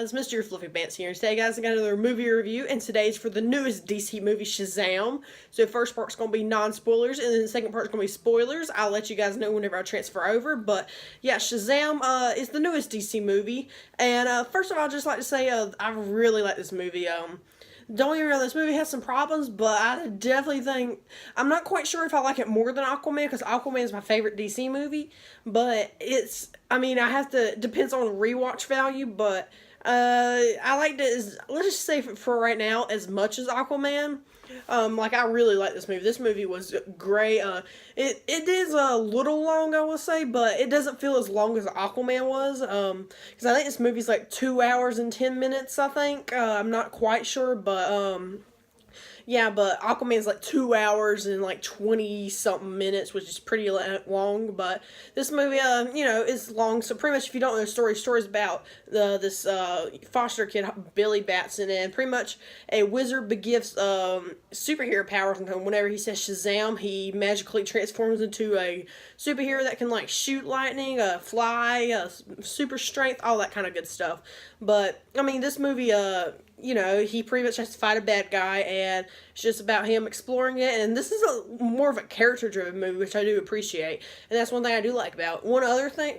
guys, Mr. Fluffy Pants here. And today, guys, I got another movie review, and today's for the newest DC movie, Shazam. So, first part's going to be non-spoilers, and then the second part's going to be spoilers. I'll let you guys know whenever I transfer over. But, yeah, Shazam is the newest DC movie. And, first of all, I'd just like to say I really like this movie. Don't get me wrong, this movie has some problems, but I definitely think, I'm not quite sure if I like it more than Aquaman, because Aquaman is my favorite DC movie, but it's, I mean, I have to, it depends on rewatch value, but, I liked it, let's just say for right now, as much as Aquaman. Like, I really like this movie. This movie was great. It is a little long, I will say, but it doesn't feel as long as Aquaman was. Because I think this movie's like 2 hours and 10 minutes, I think. I'm not quite sure, but, yeah, but Aquaman's like 2 hours and like 20 something minutes, which is pretty long. But this movie, you know, is long. So pretty much, if you don't know the story's about this foster kid Billy Batson, and pretty much a wizard gives superhero powers to him. Whenever he says Shazam, he magically transforms into a superhero that can like shoot lightning, fly, super strength, all that kind of good stuff. But I mean, this movie, you know, he pretty much has to fight a bad guy, and it's just about him exploring it. And this is more of a character-driven movie, which I do appreciate. And that's one thing I do like about it. One other thing,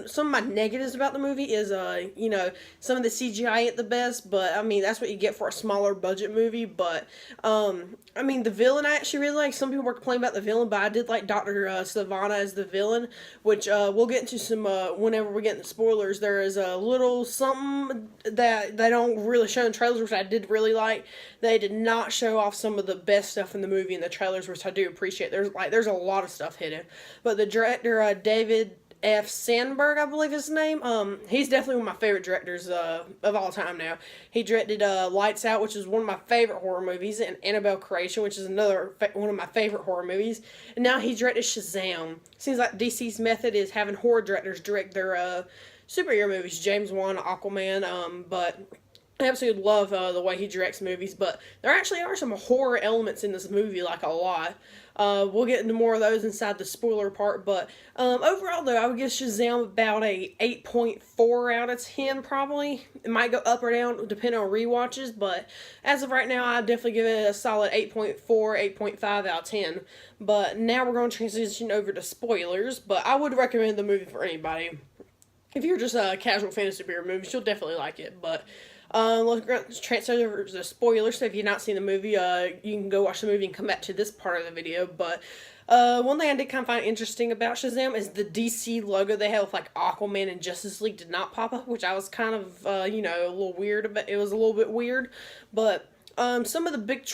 some of my negatives about the movie is, you know, some of the CGI ain't the best, but, I mean, that's what you get for a smaller budget movie. But, I mean, the villain I actually really like. Some people were complaining about the villain, but I did like Dr. Savannah as the villain, which, we'll get into some, whenever we get into spoilers. There is a little something that they don't really show in trailers, which I did really like. They did not show off some of the best stuff in the movie in the trailers, which I do appreciate. There's a lot of stuff hidden. But the director, David F. Sandberg, I believe his name. He's definitely one of my favorite directors of all time now. He directed Lights Out, which is one of my favorite horror movies, and Annabelle Creation, which is another one of my favorite horror movies. And now he directed Shazam. Seems like DC's method is having horror directors direct their superhero movies. James Wan, Aquaman, but I absolutely love the way he directs movies, but there actually are some horror elements in this movie, like a lot. We'll get into more of those inside the spoiler part, but overall, though, I would give Shazam about a 8.4 out of 10, probably. It might go up or down, depending on rewatches, but as of right now, I'd definitely give it a solid 8.4, 8.5 out of 10. But now we're going to transition over to spoilers, but I would recommend the movie for anybody. If you're just a casual fan of superhero movies, you'll definitely like it, but let's transfer over to the spoilers. So if you've not seen the movie, you can go watch the movie and come back to this part of the video. But one thing I did kind of find interesting about Shazam is the DC logo they have with like Aquaman and Justice League did not pop up, which I was kind of, you know, a little weird about. It was a little bit weird, but some of the big,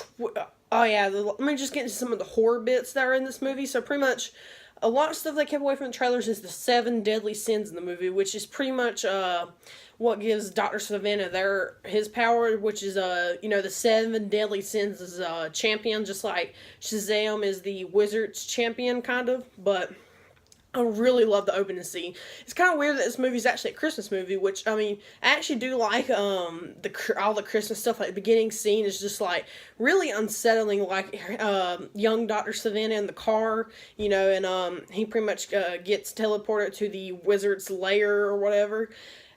oh yeah, let me just get into some of the horror bits that are in this movie. So pretty much, a lot of stuff they kept away from the trailers is the 7 deadly sins in the movie, which is pretty much what gives Dr. Savannah his power, which is you know, the 7 deadly sins is champion, just like Shazam is the wizard's champion, kind of. But I really love the opening scene. It's kind of weird that this movie is actually a Christmas movie, which, I mean, I actually do like all the Christmas stuff. Like, the beginning scene is just, like, really unsettling, like, young Dr. Savannah in the car, you know, and he pretty much gets teleported to the wizard's lair or whatever.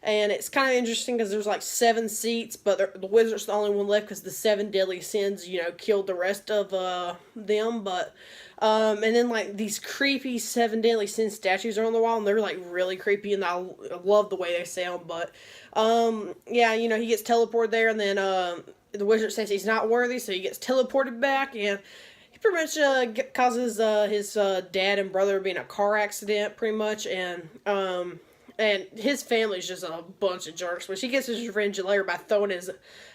And it's kind of interesting because there's like 7 seats, but the wizard's the only one left because the 7 deadly sins, you know, killed the rest of them. But and then like these creepy 7 deadly sins statues are on the wall, and they're like really creepy, and I love the way they sound. But yeah, you know, he gets teleported there, and then the wizard says he's not worthy, so he gets teleported back, and he pretty much causes his dad and brother to be in a car accident, pretty much, and his family's just a bunch of jerks, which he gets his revenge later by throwing his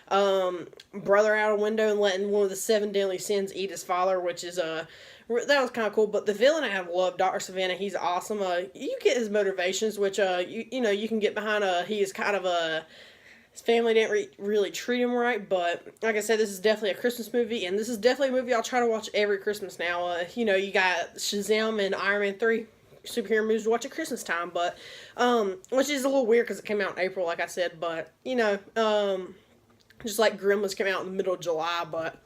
brother out a window and letting one of the 7 deadly sins eat his father, which is that was kind of cool. But the villain I have loved, Dr. Savannah, he's awesome. You get his motivations, which you know, you can get behind. He is kind of his family didn't really treat him right, but like I said, this is definitely a Christmas movie, and this is definitely a movie I'll try to watch every Christmas now. You know, you got Shazam and Iron Man 3. Superhero movies to watch at Christmas time, but which is a little weird because it came out in April, like I said, but you know, just like Gremlins came out in the middle of July. But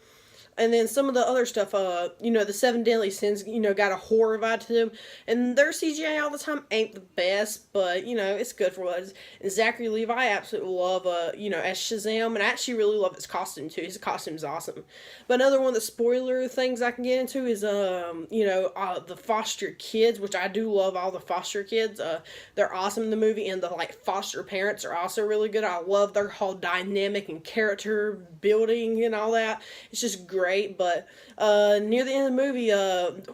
And then some of the other stuff, the Seven Deadly Sins, got a horror vibe to them. And their CGI all the time ain't the best, but, it's good for what it is. And Zachary Levi, I absolutely love, as Shazam. And I actually really love his costume, too. His costume's awesome. But another one of the spoiler things I can get into is, the foster kids, which I do love all the foster kids. They're awesome in the movie, and the, foster parents are also really good. I love their whole dynamic and character building and all that. It's just great, but near the end of the movie,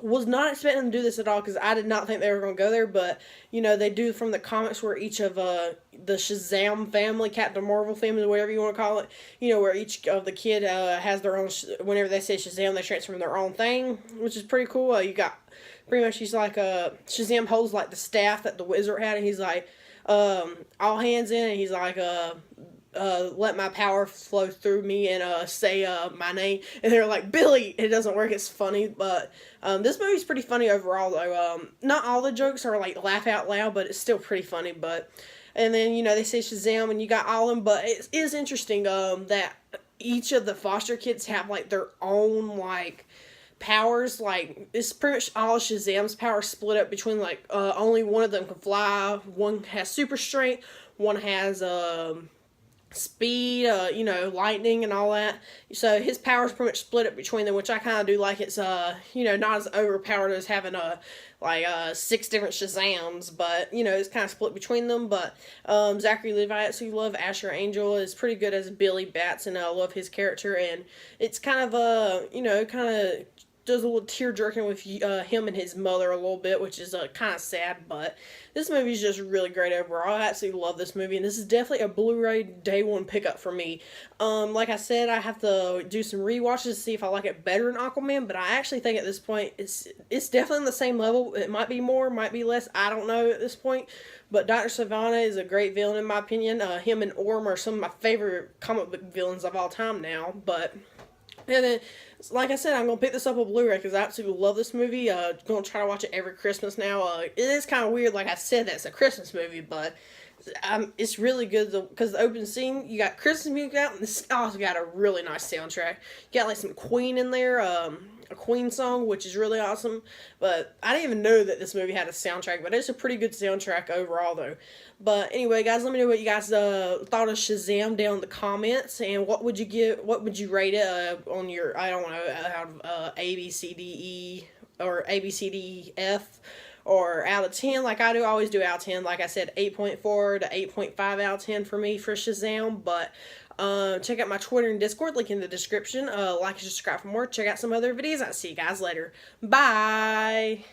was not expecting them to do this at all, because I did not think they were going to go there, but, they do from the comics where each of the Shazam family, Captain Marvel family, whatever you want to call it, where each of the kid has their own, whenever they say Shazam, they transform their own thing, which is pretty cool. You got, pretty much, he's like, Shazam holds, the staff that the wizard had, and he's like, all hands in, and he's like, let my power flow through me and say my name, and they're like, Billy. It doesn't work. It's funny, but this movie's pretty funny overall, though. Not all the jokes are laugh out loud, but it's still pretty funny. But and then they say Shazam, and you got all of them, but it is interesting that each of the foster kids have their own powers. It's pretty much all Shazam's powers split up between only one of them can fly, one has super strength, one has speed, lightning and all that. So his powers pretty much split up between them, which I kind of do like. It's not as overpowered as having 6 different Shazams, but it's kind of split between them. But Zachary Levi, I absolutely love. Asher Angel is pretty good as Billy Bats, and I love his character. And it's kind of kind of does a little tear jerking with him and his mother a little bit, which is kind of sad, but this movie is just really great overall. I absolutely love this movie, and this is definitely a Blu-ray day one pickup for me. Like I said, I have to do some rewatches to see if I like it better than Aquaman, but I actually think at this point it's definitely on the same level. It might be more, might be less, I don't know at this point, but Dr. Savannah is a great villain in my opinion. Him and Orm are some of my favorite comic book villains of all time now, but... And then, like I said, I'm going to pick this up on Blu-ray because I absolutely love this movie. Going to try to watch it every Christmas now. It is kind of weird, like I said, that's a Christmas movie, but it's really good because the opening scene, you got Christmas music out, and this also got a really nice soundtrack. You got some Queen in there, a Queen song, which is really awesome. But I didn't even know that this movie had a soundtrack, but it's a pretty good soundtrack overall, though. But anyway, guys, let me know what you guys thought of Shazam down in the comments, and what would you rate it on your, I don't know, out of A, B, C, D, E, or A, B, C, D, F, or out of 10, like I always do out of 10. Like I said, 8.4 to 8.5 out of 10 for me for Shazam. But check out my Twitter and Discord, link in the description. Like and subscribe for more. Check out some other videos. I'll see you guys later. Bye!